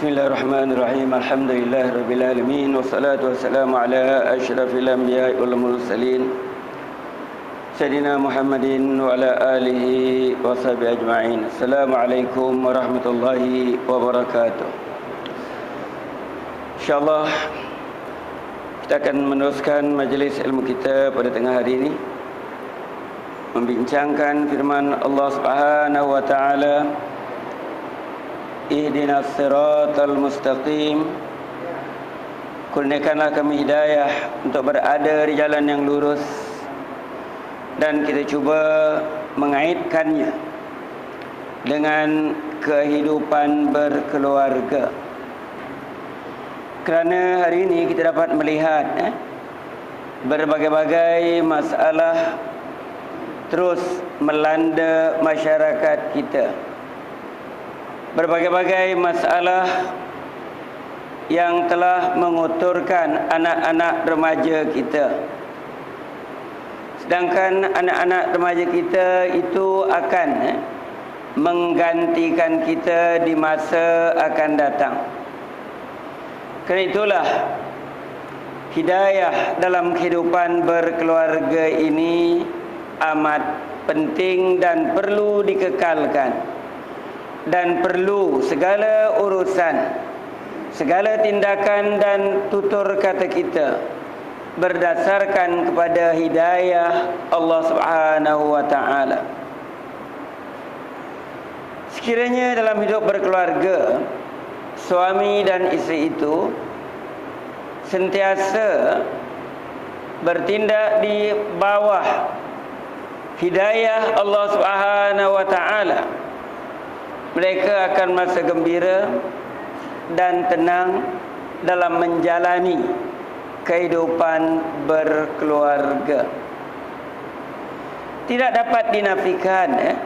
Bismillahirrahmanirrahim. Alhamdulillahirabbil alamin wassalatu wassalamu ala asyrafil anbiya'i wal mursalin Sayyidina Muhammadin wa ala alihi wa sahbihi ajma'in. Assalamualaikum warahmatullahi wabarakatuh. InsyaAllah kita akan meneruskan majlis ilmu kita pada tengah hari ini, membincangkan firman Allah Subhanahu wa taala, Ihdinas siratal mustaqim. Kurniakanlah kami hidayah untuk berada di jalan yang lurus, dan kita cuba mengaitkannya dengan kehidupan berkeluarga. Kerana hari ini kita dapat melihat berbagai-bagai masalah terus melanda masyarakat kita. Berbagai-bagai masalah yang telah mengotorkan anak-anak remaja kita. Sedangkan anak-anak remaja kita itu akan menggantikan kita di masa akan datang. Kerana itulah hidayah dalam kehidupan berkeluarga ini amat penting dan perlu dikekalkan. Dan perlu segala urusan, segala tindakan dan tutur kata kita berdasarkan kepada hidayah Allah Subhanahu wa taala. Sekiranya dalam hidup berkeluarga, suami dan isteri itu sentiasa bertindak di bawah hidayah Allah Subhanahu wa taala, mereka akan merasa gembira dan tenang dalam menjalani kehidupan berkeluarga. Tidak dapat dinafikan,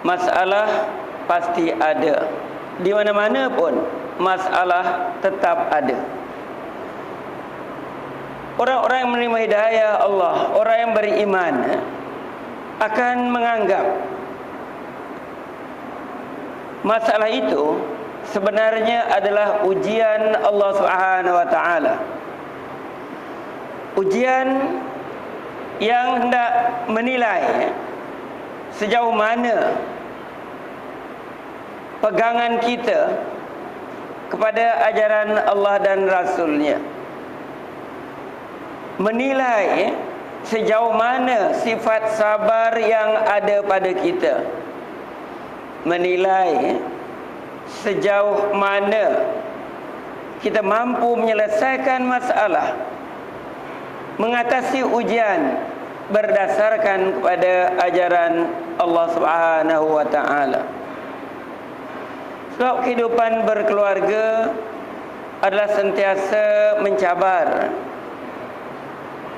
masalah pasti ada. Di mana-mana pun masalah tetap ada. Orang-orang yang menerima hidayah Allah, orang yang beriman, akan menganggap masalah itu sebenarnya adalah ujian Allah Subhanahu wa taala. Ujian yang hendak menilai sejauh mana pegangan kita kepada ajaran Allah dan Rasul-Nya. Menilai sejauh mana sifat sabar yang ada pada kita. Menilai sejauh mana kita mampu menyelesaikan masalah, mengatasi ujian berdasarkan kepada ajaran Allah Subhanahu wa taala. Sebab kehidupan berkeluarga adalah sentiasa mencabar.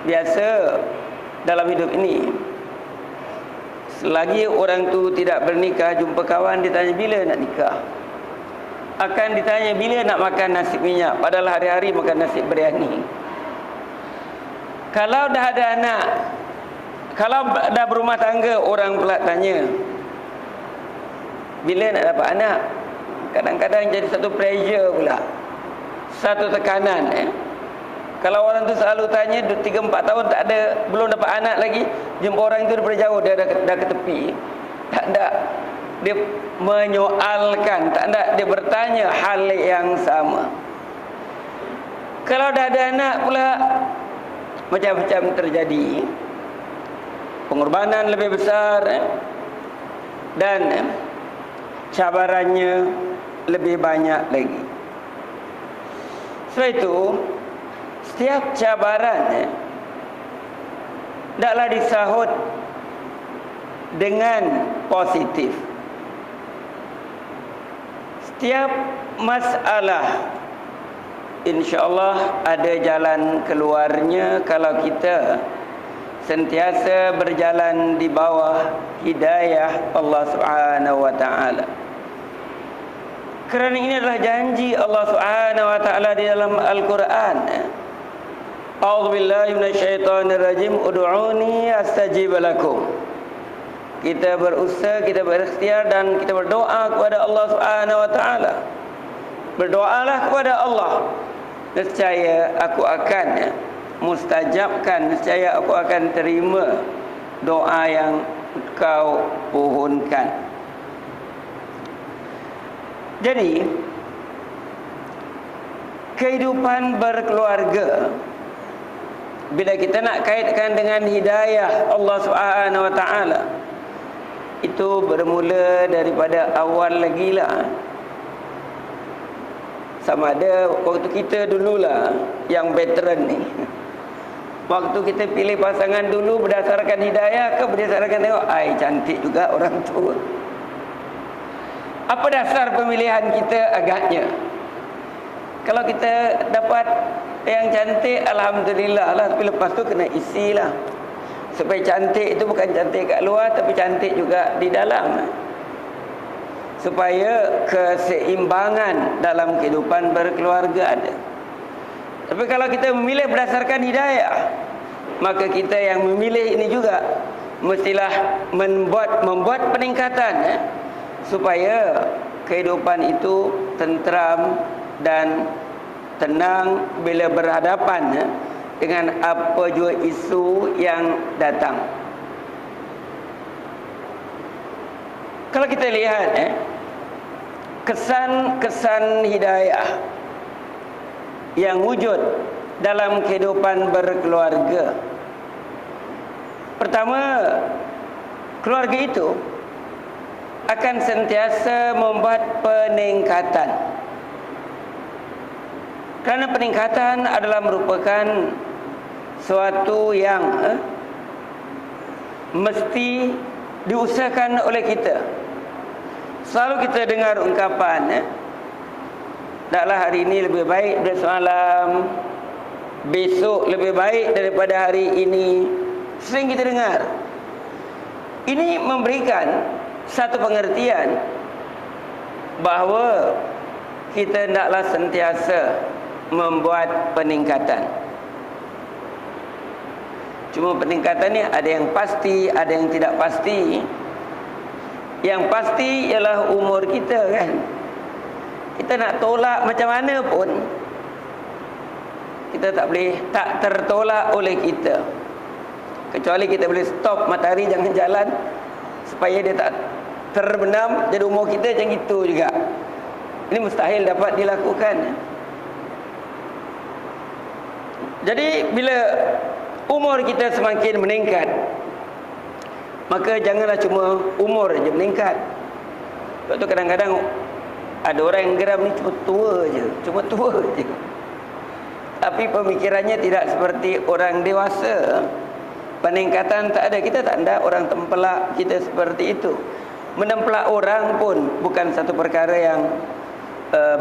Biasa dalam hidup ini, selagi orang tu tidak bernikah, jumpa kawan ditanya bila nak nikah, akan ditanya bila nak makan nasi minyak, padahal hari-hari makan nasi biryani. Kalau dah ada anak, kalau dah berumah tangga, orang pula tanya bila nak dapat anak. Kadang-kadang jadi satu pressure pula, satu tekanan. Kalau orang tu selalu tanya 3-4 tahun tak ada, belum dapat anak lagi, jumpa orang itu daripada jauh, dia dah ke tepi. Tak ada dia menyoalkan, tak ada dia bertanya hal yang sama. Kalau dah ada anak pula, macam-macam terjadi. Pengorbanan lebih besar, dan cabarannya lebih banyak lagi. Sebab itu setiap cabaran hendaklah disahut dengan positif. Setiap masalah insya-Allah ada jalan keluarnya kalau kita sentiasa berjalan di bawah hidayah Allah Subhanahu wa taala. Kerana ini adalah janji Allah Subhanahu wa taala di dalam Al-Quran. A'udzubillahi minasyaitonirrajim. Ud'uni astajib lakum. Kita berusaha, kita berikhtiar dan kita berdoa kepada Allah Subhanahu wa taala Berdoalah kepada Allah, nescaya aku akan mustajabkan, nescaya aku akan terima doa yang kau pohonkan. Jadi kehidupan berkeluarga, bila kita nak kaitkan dengan hidayah Allah Subhanahu wa taala, itu bermula daripada awal lagi lah. Sama ada waktu kita dululah yang veteran ni, waktu kita pilih pasangan dulu berdasarkan hidayah ke berdasarkan tengok ai cantik juga orang tua? Apa dasar pemilihan kita agaknya? Kalau kita dapat yang cantik, alhamdulillah lah. Tapi lepas tu kena isi lah, supaya cantik itu bukan cantik kat luar, tapi cantik juga di dalam, supaya keseimbangan dalam kehidupan berkeluarga ada. Tapi kalau kita memilih berdasarkan hidayah, maka kita yang memilih ini juga mestilah membuat peningkatan, supaya kehidupan itu tenteram dan tenang bila berhadapan dengan apa jua isu yang datang. Kalau kita lihat kesan-kesan hidayah yang wujud dalam kehidupan berkeluarga. Pertama, keluarga itu akan sentiasa membuat peningkatan. Kerana peningkatan adalah merupakan suatu yang mesti diusahakan oleh kita. Selalu kita dengar ungkapan, taklah hari ini lebih baik dari semalam, besok lebih baik daripada hari ini. Sering kita dengar. Ini memberikan satu pengertian bahawa kita hendaklah sentiasa membuat peningkatan. Cuma peningkatan ni ada yang pasti, ada yang tidak pasti. Yang pasti ialah umur kita, kan. Kita nak tolak macam mana pun, kita tak tertolak oleh kita. Kecuali kita boleh stop matahari jangan jalan supaya dia tak terbenam. Jadi umur kita macam itu juga. Ini mustahil dapat dilakukan. Jadi bila umur kita semakin meningkat, maka janganlah cuma umur je meningkat. Sebab tu kadang-kadang ada orang yang geram ni cuma tua je. Tapi pemikirannya tidak seperti orang dewasa. Peningkatan tak ada. Kita tak ada orang tempelak kita seperti itu. Menempelak orang pun bukan satu perkara yang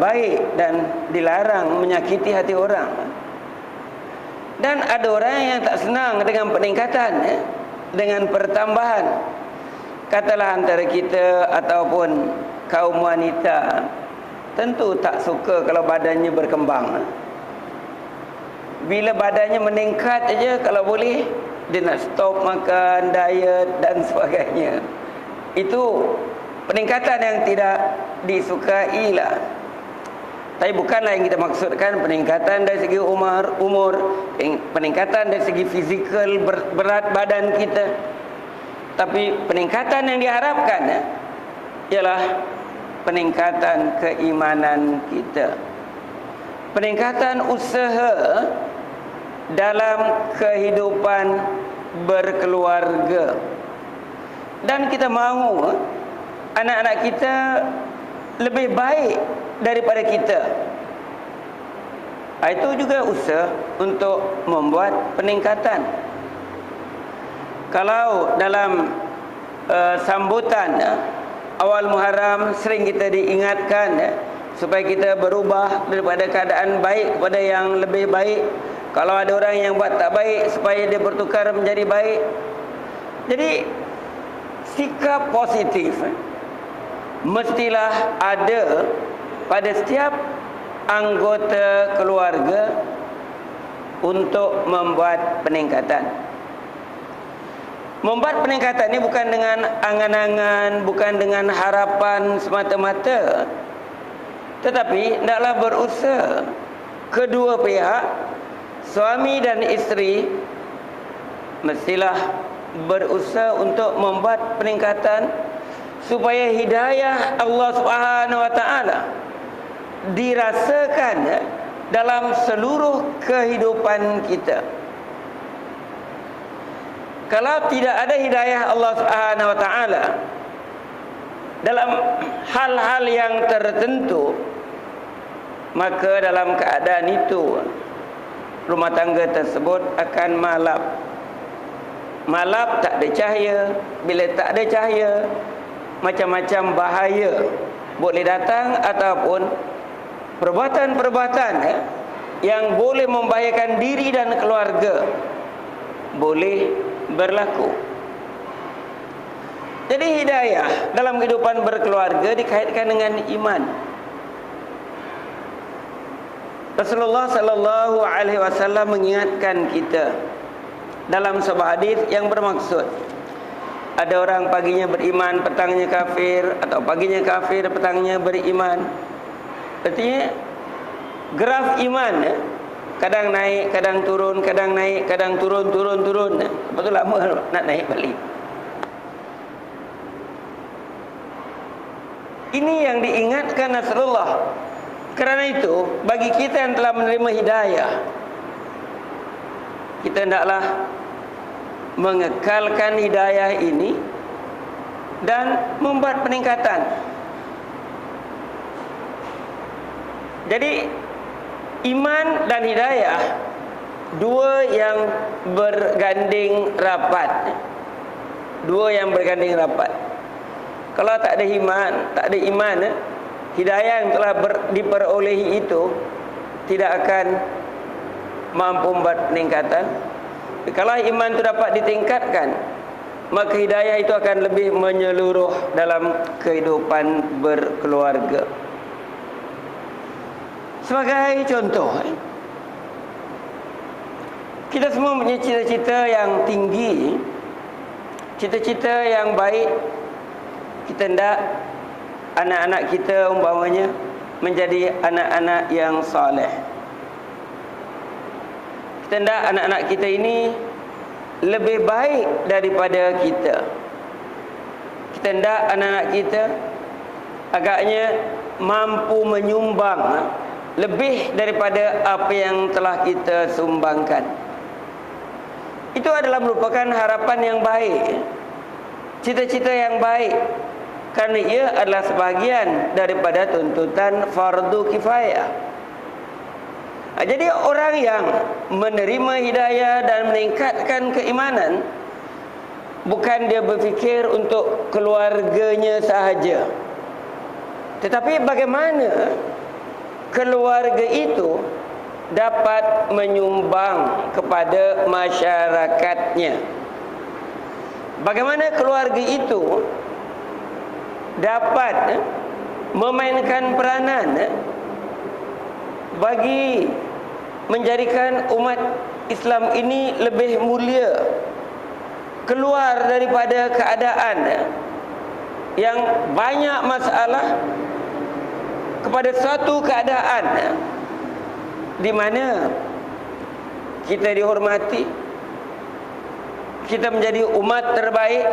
baik dan dilarang, menyakiti hati orang. Dan ada orang yang tak senang dengan peningkatan, dengan pertambahan. Katalah antara kita ataupun kaum wanita, tentu tak suka kalau badannya berkembang. Bila badannya meningkat aja, kalau boleh dia nak stop makan, diet dan sebagainya. Itu peningkatan yang tidak disukai lah. Tapi bukanlah yang kita maksudkan peningkatan dari segi umur, peningkatan dari segi fizikal, berat badan kita. Tapi peningkatan yang diharapkan ialah peningkatan keimanan kita, peningkatan usaha dalam kehidupan berkeluarga. Dan kita mahu anak-anak kita lebih baik daripada kita. Itu juga usaha untuk membuat peningkatan. Kalau dalam sambutan awal Muharram sering kita diingatkan supaya kita berubah daripada keadaan baik kepada yang lebih baik. Kalau ada orang yang buat tak baik, supaya dia bertukar menjadi baik. Jadi sikap positif mestilah ada pada setiap anggota keluarga untuk membuat peningkatan. Membuat peningkatan ini bukan dengan angan-angan, bukan dengan harapan semata-mata, Tetapi hendaklah berusaha kedua pihak, suami dan isteri, mestilah berusaha untuk membuat peningkatan supaya hidayah Allah Subhanahu wa taala dirasakan dalam seluruh kehidupan kita. Kalau tidak ada hidayah Allah Subhanahu wa taala dalam hal-hal yang tertentu, maka dalam keadaan itu rumah tangga tersebut akan malap. Malap, tak ada cahaya. Bila tak ada cahaya, macam-macam bahaya boleh datang, ataupun perbuatan-perbuatan yang boleh membahayakan diri dan keluarga boleh berlaku. Jadi hidayah dalam kehidupan berkeluarga dikaitkan dengan iman. Rasulullah sallallahu alaihi wasallam mengingatkan kita dalam sebuah hadis yang bermaksud, ada orang paginya beriman, petangnya kafir, atau paginya kafir, petangnya beriman. Artinya graf iman kadang naik, kadang turun, kadang naik, kadang turun. Lepas tu lama nak naik balik. Ini yang diingatkan Rasulullah. Kerana itu, bagi kita yang telah menerima hidayah, kita hendaklah mengekalkan hidayah ini dan membuat peningkatan. Jadi iman dan hidayah dua yang berganding rapat. Dua yang berganding rapat. Kalau tak ada iman, hidayah yang telah diperolehi itu tidak akan mampu membuat peningkatan. Kalau iman itu dapat ditingkatkan, maka hidayah itu akan lebih menyeluruh dalam kehidupan berkeluarga. Sebagai contoh, kita semua punya cita-cita yang tinggi, cita-cita yang baik. Kita hendak anak-anak kita umpamanya menjadi anak-anak yang soleh. Kita hendak anak-anak kita ini lebih baik daripada kita. Kita hendak anak-anak kita agaknya mampu menyumbang lebih daripada apa yang telah kita sumbangkan. Itu adalah merupakan harapan yang baik, cita-cita yang baik, kerana ia adalah sebahagian daripada tuntutan fardu kifayah. Jadi orang yang menerima hidayah dan meningkatkan keimanan, bukan dia berfikir untuk keluarganya sahaja, tetapi bagaimana keluarga itu dapat menyumbang kepada masyarakatnya. Bagaimana keluarga itu dapat memainkan peranan bagi menjadikan umat Islam ini lebih mulia, keluar daripada keadaan yang banyak masalah kepada suatu keadaan di mana kita dihormati, kita menjadi umat terbaik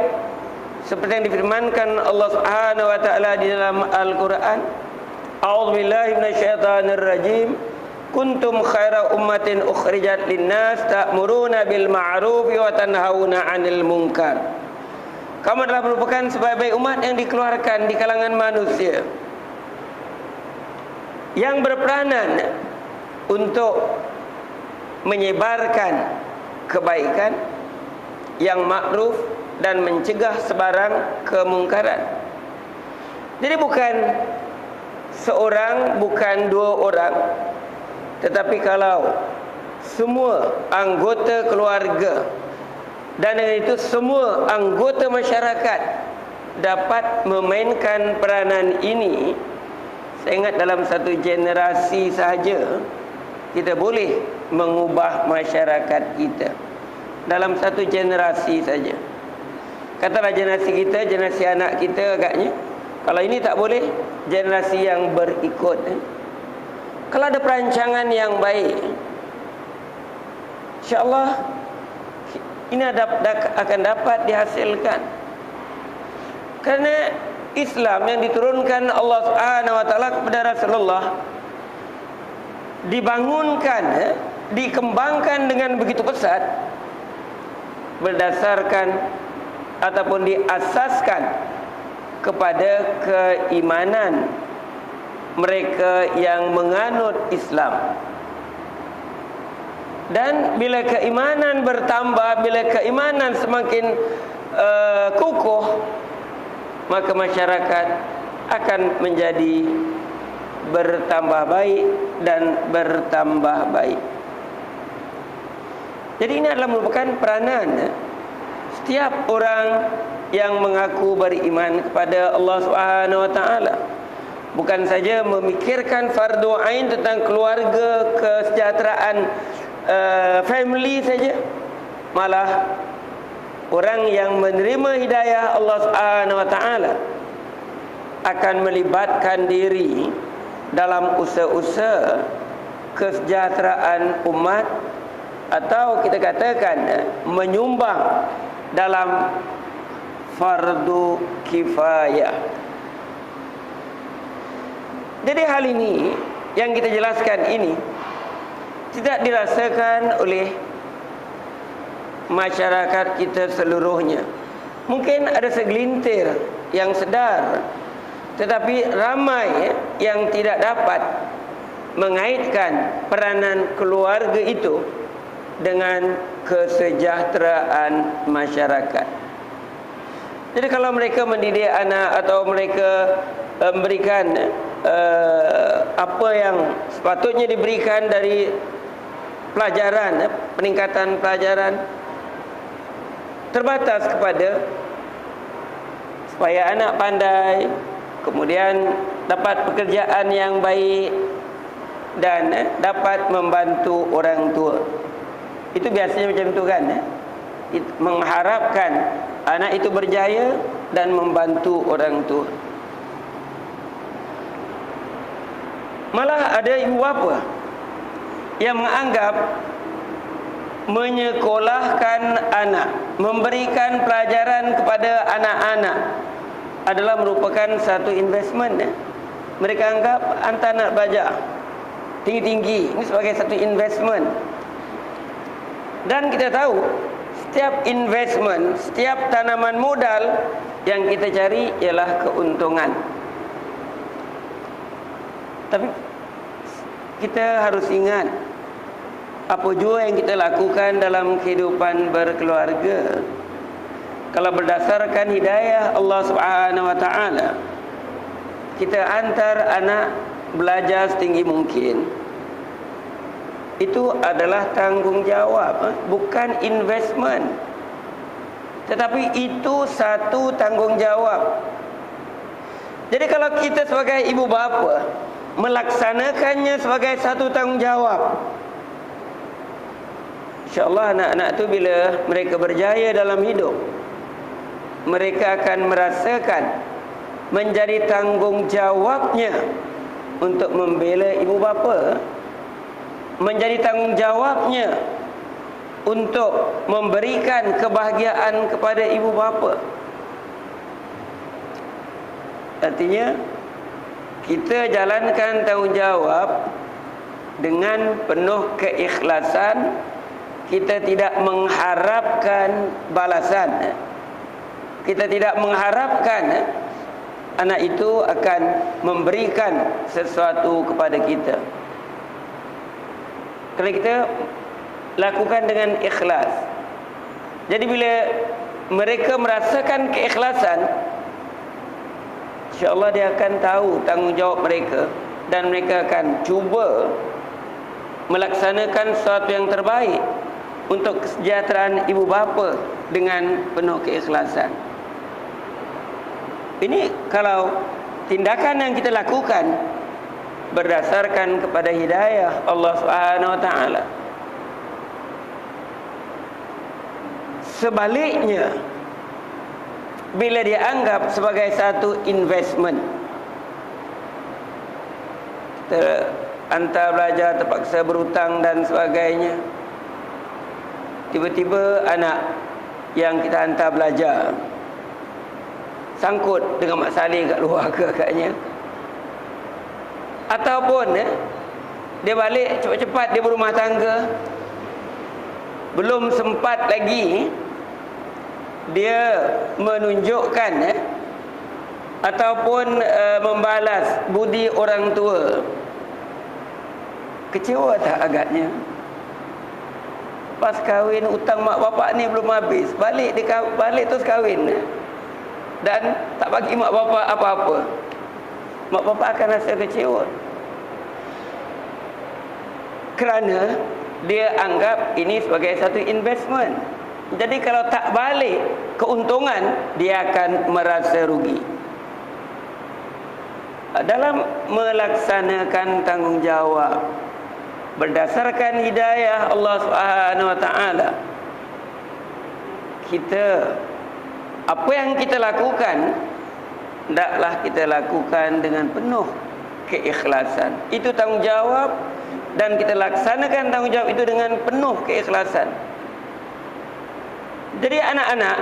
seperti yang difirmankan Allah Subhanahu wa taala di dalam Al-Qur'an. A'udzubillahi minasyaitonir rajim. Kuntum khaira ummatin ukhrijat linnas ta'muruna bil ma'ruf wa tanhauna 'anil munkar. Kamu adalah merupakan sebaik-baik umat yang dikeluarkan di kalangan manusia, yang berperanan untuk menyebarkan kebaikan, yang makruf, dan mencegah sebarang kemungkaran. Jadi bukan seorang, bukan dua orang, tetapi kalau semua anggota keluarga dan dengan itu semua anggota masyarakat dapat memainkan peranan ini, saya ingat dalam satu generasi sahaja kita boleh mengubah masyarakat kita. Dalam satu generasi saja. Katalah generasi kita, generasi anak kita agaknya Kalau ini tak boleh, generasi yang berikut. Kalau ada perancangan yang baik, insya-Allah ini akan dapat dihasilkan. Karena Islam yang diturunkan Allah Subhanahu wa taala kepada Rasulullah dibangunkan, dikembangkan dengan begitu pesat berdasarkan ataupun diasaskan kepada keimanan mereka yang menganut Islam. Dan bila keimanan bertambah, bila keimanan semakin kukuh, maka masyarakat akan menjadi bertambah baik dan bertambah baik. Jadi ini adalah merupakan peranan setiap orang yang mengaku beriman kepada Allah Subhanahu wa taala. Bukan saja memikirkan fardu ain tentang keluarga, kesejahteraan family saja, malah orang yang menerima hidayah Allah Subhanahu wa taala akan melibatkan diri dalam usaha-usaha kesejahteraan umat, atau kita katakan menyumbang dalam fardu kifayah. Jadi hal ini yang kita jelaskan ini tidak dirasakan oleh masyarakat kita seluruhnya. Mungkin ada segelintir yang sedar, tetapi ramai yang tidak dapat mengaitkan peranan keluarga itu dengan kesejahteraan masyarakat. Jadi kalau mereka mendidik anak atau mereka memberikan apa yang sepatutnya diberikan dari pelajaran, peningkatan pelajaran, terbatas kepada supaya anak pandai, kemudian dapat pekerjaan yang baik dan dapat membantu orang tua. Itu biasanya macam itu kan, mengharapkan anak itu berjaya dan membantu orang tua. Malah ada ibu bapa yang menganggap menyekolahkan anak, memberikan pelajaran kepada anak-anak adalah merupakan satu investment. Mereka anggap hantar anak belajar tinggi-tinggi ini sebagai satu investment. Dan kita tahu setiap investment, setiap tanaman modal yang kita cari ialah keuntungan. Tapi kita harus ingat apa jua yang kita lakukan dalam kehidupan berkeluarga, kalau berdasarkan hidayah Allah Subhanahu wa taala, kita antar anak belajar setinggi mungkin. Itu adalah tanggungjawab, bukan investment. Tetapi itu satu tanggungjawab. Jadi kalau kita sebagai ibu bapa melaksanakannya sebagai satu tanggungjawab, insya-Allah anak-anak itu bila mereka berjaya dalam hidup, mereka akan merasakan menjadi tanggungjawabnya untuk membela ibu bapa, menjadi tanggungjawabnya untuk memberikan kebahagiaan kepada ibu bapa. Artinya kita jalankan tanggungjawab dengan penuh keikhlasan. Kita tidak mengharapkan balasan. Kita tidak mengharapkan anak itu akan memberikan sesuatu kepada kita. Kalau kita lakukan dengan ikhlas, jadi bila mereka merasakan keikhlasan, insya-Allah dia akan tahu tanggungjawab mereka dan mereka akan cuba melaksanakan sesuatu yang terbaik untuk kesejahteraan ibu bapa dengan penuh keikhlasan. Ini kalau tindakan yang kita lakukan berdasarkan kepada hidayah Allah Subhanahu wa taala. Sebaliknya, bila dianggap sebagai satu investment. Kita hantar belajar terpaksa berhutang dan sebagainya. Tiba-tiba anak yang kita hantar belajar sangkut dengan mak saleh kat luar ke agaknya, ataupun dia balik cepat-cepat, dia berumah tangga, belum sempat lagi dia menunjukkan ataupun membalas budi orang tua. Kecewa tak agaknya? Pas kahwin hutang mak bapak ni belum habis, balik terus kahwin dan tak bagi mak bapak apa-apa. Mak bapak akan rasa kecewa kerana dia anggap ini sebagai satu investment. Jadi kalau tak balik keuntungan, dia akan merasa rugi. Dalam melaksanakan tanggungjawab berdasarkan hidayah Allah Subhanahu Wa Taala, kita, apa yang kita lakukan, hendaklah kita lakukan dengan penuh keikhlasan. Itu tanggungjawab, dan kita laksanakan tanggungjawab itu dengan penuh keikhlasan. Jadi anak-anak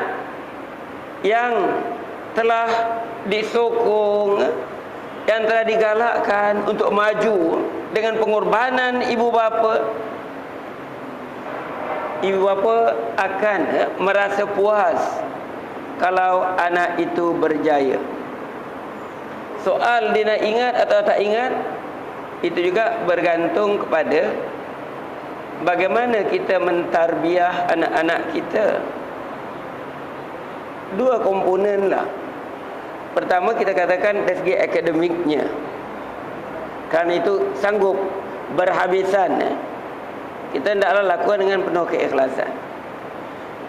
yang telah disokong, yang telah digalakkan untuk maju dengan pengorbanan ibu bapa akan merasa puas kalau anak itu berjaya. Soal dia nak ingat atau tak ingat, itu juga bergantung kepada bagaimana kita mentarbiah anak-anak kita. Dua komponen lah. Pertama, kita katakan dari segi akademiknya, kerana itu sanggup berhabisan, kita hendaklah lakukan dengan penuh keikhlasan.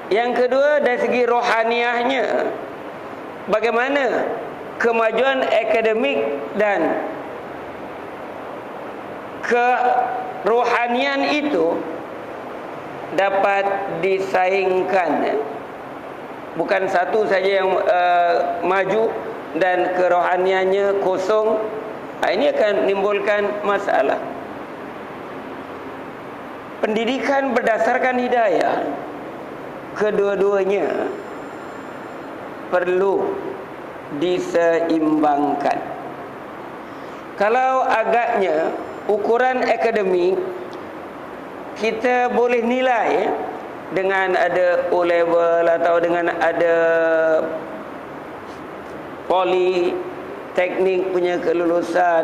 Yang kedua, dari segi rohaniahnya, bagaimana kemajuan akademik dan kerohanian itu dapat disaingkan. Bukan satu saja yang maju dan kerohaniannya kosong. Ini akan menimbulkan masalah. Pendidikan berdasarkan hidayah, kedua-duanya perlu diseimbangkan. Kalau agaknya ukuran akademik kita boleh nilai dengan ada O level atau dengan ada politeknik punya kelulusan,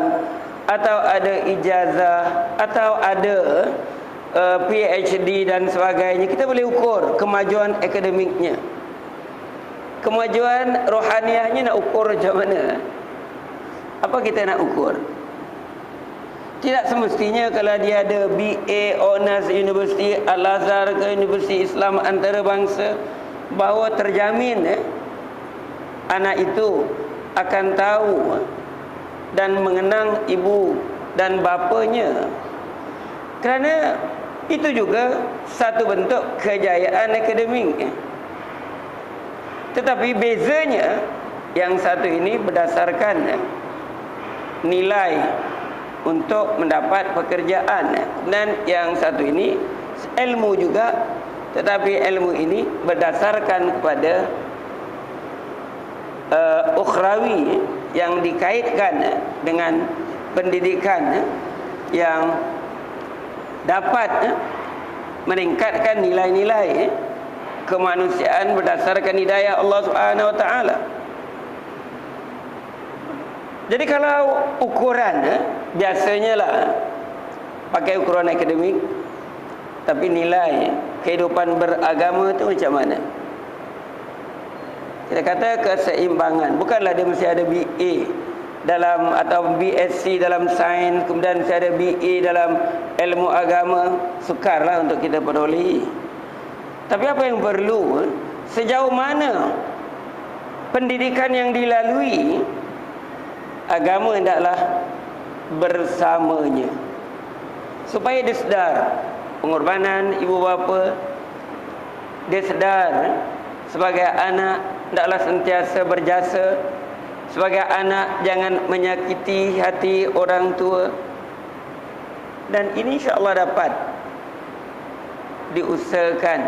atau ada ijazah, atau ada PhD dan sebagainya, kita boleh ukur kemajuan akademiknya. Kemajuan rohaniahnya nak ukur macam mana? Apa kita nak ukur? Tidak semestinya kalau dia ada BA Honors University Al-Azhar ke Universiti Islam Antarabangsa, bahawa terjamin anak itu akan tahu dan mengenang ibu dan bapanya. Kerana itu juga satu bentuk kejayaan akademik. Tetapi bezanya, yang satu ini berdasarkan nilai untuk mendapat pekerjaan, dan yang satu ini ilmu juga, tetapi ilmu ini berdasarkan kepada ukhrawi yang dikaitkan dengan pendidikan yang dapat meningkatkan nilai-nilai kemanusiaan berdasarkan hidayah Allah Subhanahu Wa Taala. Jadi kalau ukuran biasanya lah pakai ukuran akademik, tapi nilai kehidupan beragama tu macam mana? Kita kata keseimbangan. Bukanlah dia mesti ada BA dalam atau BSc dalam sains, kemudian mesti ada BA dalam ilmu agama. Sukarlah untuk kita perolehi. Tapi apa yang perlu, sejauh mana pendidikan yang dilalui, agama hendaklah bersamanya, supaya dia sedar pengorbanan ibu bapa, dia sedar sebagai anak hendaklah sentiasa berjasa. Sebagai anak, jangan menyakiti hati orang tua. Dan ini insya-Allah dapat diusahakan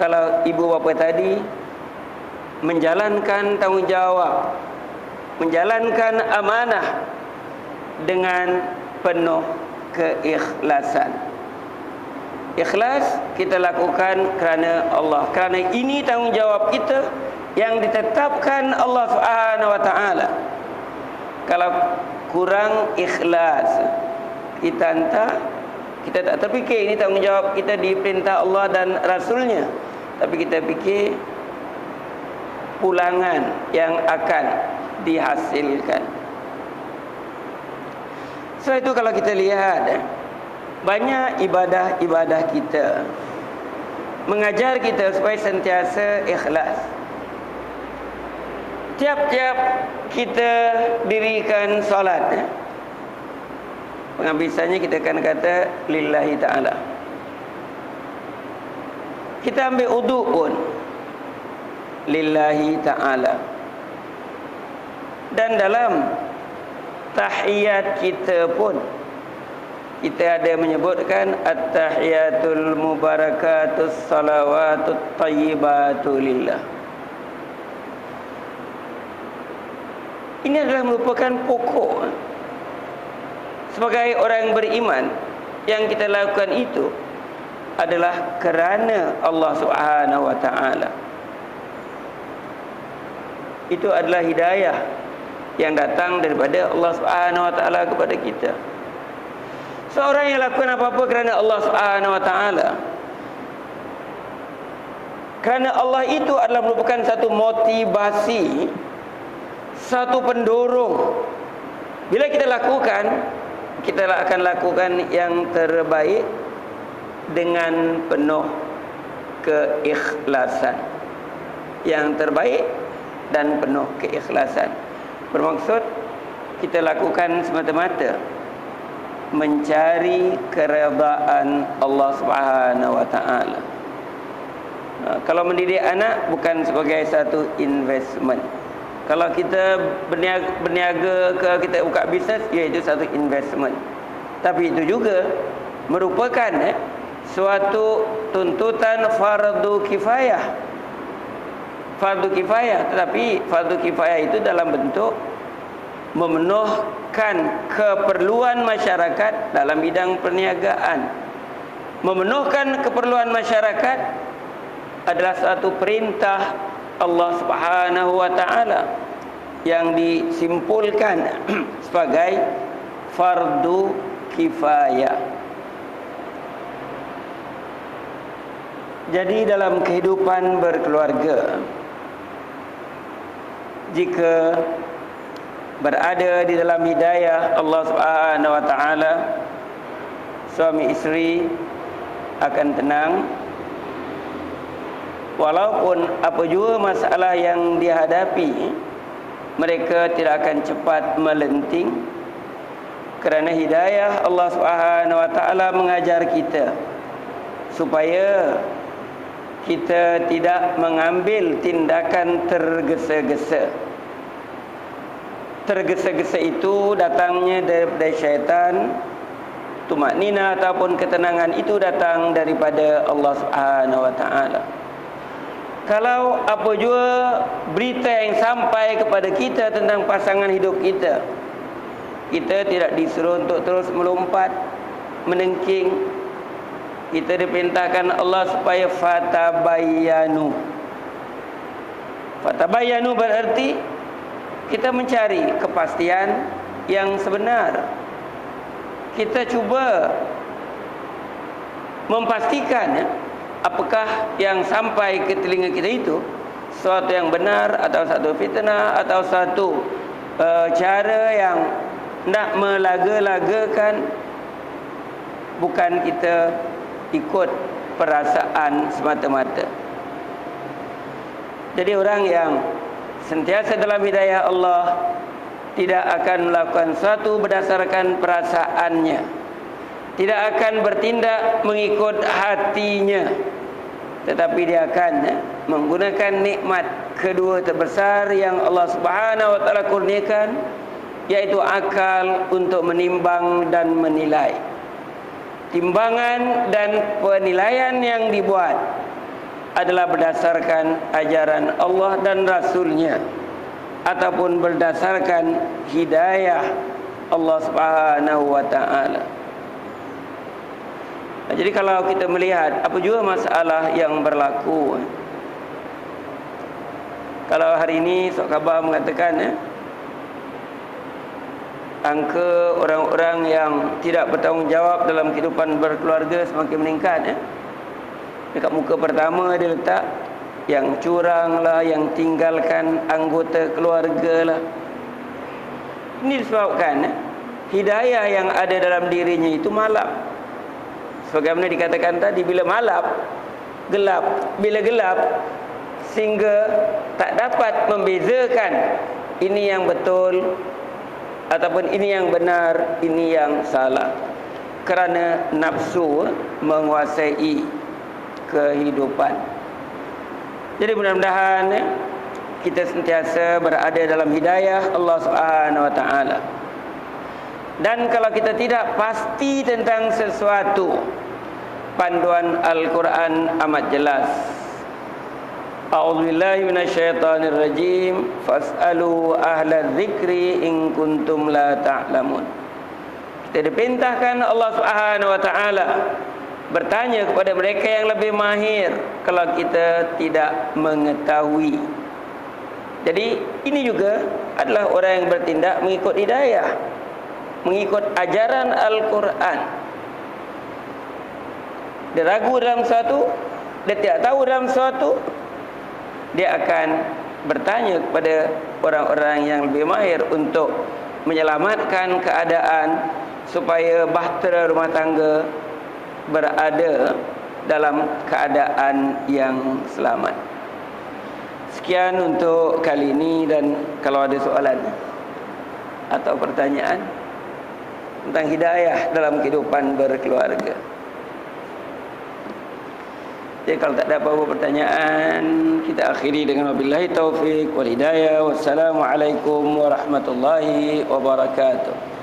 kalau ibu bapa tadi menjalankan tanggungjawab, menjalankan amanah dengan penuh keikhlasan. Ikhlas kita lakukan kerana Allah, kerana ini tanggungjawab kita yang ditetapkan Allah Subhanahu wa taala. Kalau kurang ikhlas, kita entah, kita tak terfikir ini tanggungjawab kita diperintah Allah dan Rasulnya, tapi kita fikir pulangan yang akan dihasilkan. Setelah itu kalau kita lihat banyak ibadah-ibadah kita mengajar kita supaya sentiasa ikhlas. Tiap-tiap kita dirikan solat, penghabisannya kita akan kata lillahi ta'ala. Kita ambil wudu pun lillahi ta'ala. Dan dalam tahiyat kita pun kita ada menyebutkan at-tahiyatul mubarakatus salawatut tayyibatu lillah. Ini adalah merupakan pokok. Sebagai orang beriman, yang kita lakukan itu adalah kerana Allah Subhanahu wa taala. Itu adalah hidayah yang datang daripada Allah Subhanahu wa taala kepada kita. Seorang yang lakukan apa-apa kerana Allah Subhanahu wa taala, kerana Allah itu adalah merupakan satu motivasi, satu pendorong. Bila kita lakukan, kita akan lakukan yang terbaik dengan penuh keikhlasan. Yang terbaik dan penuh keikhlasan. Bermaksud kita lakukan semata-mata mencari keredaan Allah Subhanahu wa taala. Kalau mendidik anak bukan sebagai satu investment. Kalau kita berniaga ke, kita buka bisnes, iaitu satu investment. Tapi itu juga merupakan suatu tuntutan fardu kifayah. Fardu kifayah, tetapi fardu kifayah itu dalam bentuk memenuhkan keperluan masyarakat dalam bidang perniagaan. Memenuhkan keperluan masyarakat adalah satu perintah Allah Subhanahu wa taala yang disimpulkan sebagai fardu kifayah. Jadi dalam kehidupan berkeluarga, jika berada di dalam hidayah Allah Subhanahu wa taala, suami isteri akan tenang. Walaupun apa jua masalah yang dihadapi, mereka tidak akan cepat melenting, kerana hidayah Allah Subhanahu wa taala mengajar kita supaya kita tidak mengambil tindakan tergesa-gesa. Tergesa-gesa itu datangnya daripada syaitan. Tumaknina ataupun ketenangan itu datang daripada Allah Subhanahu wa taala. Kalau apa jua berita yang sampai kepada kita tentang pasangan hidup kita, kita tidak disuruh untuk terus melompat, menengking. Kita diperintahkan Allah supaya fatabayyanu. Fatabayyanu berarti kita mencari kepastian yang sebenar. Kita cuba memastikan apakah yang sampai ke telinga kita itu sesuatu yang benar atau satu fitnah atau satu cara yang nak melaga-lagakan. Bukan kita ikut perasaan semata-mata. Jadi orang yang sentiasa dalam hidayah Allah tidak akan melakukan sesuatu berdasarkan perasaannya, tidak akan bertindak mengikut hatinya, tetapi dia akan menggunakan nikmat kedua terbesar yang Allah Subhanahu wa taala kurniakan, yaitu akal untuk menimbang dan menilai. Timbangan dan penilaian yang dibuat adalah berdasarkan ajaran Allah dan Rasul-Nya, ataupun berdasarkan hidayah Allah Subhanahu wa taala. Jadi kalau kita melihat apa juga masalah yang berlaku, kalau hari ini Sok Khabar mengatakan angka orang-orang yang tidak bertanggungjawab dalam kehidupan berkeluarga semakin meningkat. Dekat muka pertama dia letak yang curang lah, yang tinggalkan anggota keluarga lah. Ini disebabkan hidayah yang ada dalam dirinya itu malap. Sebagaimana dikatakan tadi, bila malap, gelap. Bila gelap, sehingga tak dapat membezakan ini yang betul ataupun ini yang benar, ini yang salah. Kerana nafsu menguasai kehidupan. Jadi mudah-mudahan kita sentiasa berada dalam hidayah Allah Subhanahu wa taala. Dan kalau kita tidak pasti tentang sesuatu, panduan Al-Quran amat jelas. A'udzubillahi minasyaitonirrajim. Fas'alu ahla dzikri in kuntum la ta'lamun. Kita diperintahkan Allah Subhanahu wa taala bertanya kepada mereka yang lebih mahir kalau kita tidak mengetahui. Jadi ini juga adalah orang yang bertindak mengikut hidayah, mengikut ajaran Al-Quran. Dia ragu dalam sesuatu, dia tidak tahu dalam sesuatu, dia akan bertanya kepada orang-orang yang lebih mahir untuk menyelamatkan keadaan supaya bahtera rumah tangga berada dalam keadaan yang selamat. Sekian untuk kali ini, dan kalau ada soalan atau pertanyaan tentang hidayah dalam kehidupan berkeluarga. Jadi kalau tak ada apa-apa pertanyaan, kita akhiri dengan wabillahi taufik wal hidayah. Wassalamualaikum warahmatullahi wabarakatuh.